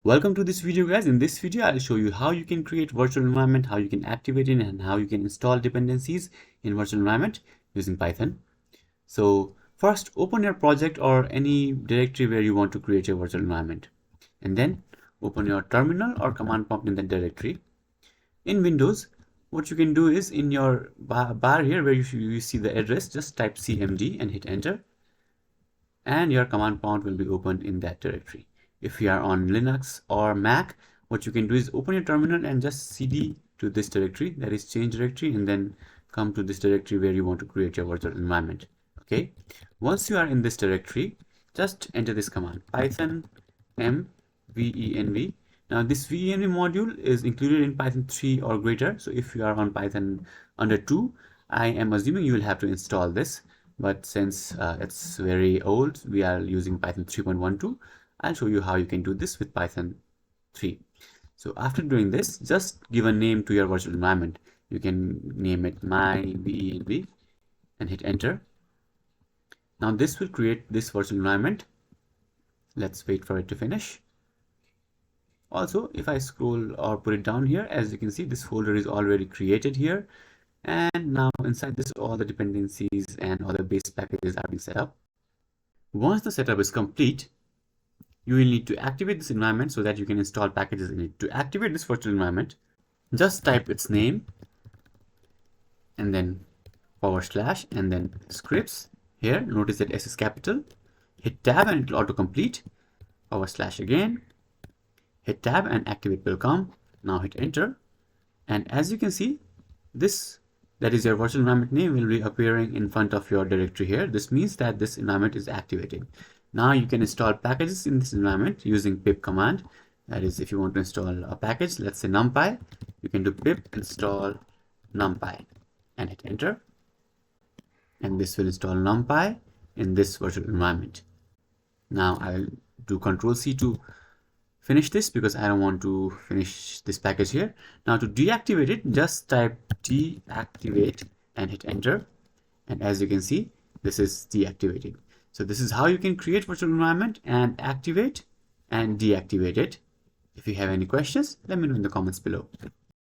Welcome to this video, guys. In this video, I'll show you how you can create virtual environment, how you can activate it, and how you can install dependencies in virtual environment using Python. So first, open your project or any directory where you want to create your virtual environment. And then open your terminal or command prompt in that directory. In Windows, what you can do is in your bar here where you see the address, just type cmd and hit enter. And your command prompt will be opened in that directory. If you are on Linux or Mac, what you can do is open your terminal and just cd to this directory, that is change directory, and then come to this directory where you want to create your virtual environment. Okay, once you are in this directory, just enter this command python venv. Now this venv module is included in Python 3 or greater, so if you are on Python under 2, I am assuming you will have to install this. But since it's very old, we are using Python 3.12. I'll show you how you can do this with Python 3. So after doing this, just give a name to your virtual environment. You can name it my venv and hit enter. Now this will create this virtual environment. Let's wait for it to finish. Also, if I scroll or put it down here, as you can see, this folder is already created here. And now inside this, all the dependencies and other base packages are being set up. Once the setup is complete, you will need to activate this environment so that you can install packages in it. To activate this virtual environment, just type its name and then / and then scripts. Here, notice that S is capital. Hit tab and it will auto-complete. / again. Hit tab and activate will come. Now hit enter. And as you can see, that is your virtual environment name will be appearing in front of your directory here. This means that this environment is activated. Now you can install packages in this environment using pip command. That is, if you want to install a package, let's say numpy, you can do pip install numpy and hit enter. And this will install numpy in this virtual environment. Now I'll do Ctrl+C to finish this because I don't want to finish this package here. Now to deactivate it, just type deactivate and hit enter. And as you can see, this is deactivated. So this is how you can create virtual environment and activate and deactivate it. If you have any questions, let me know in the comments below.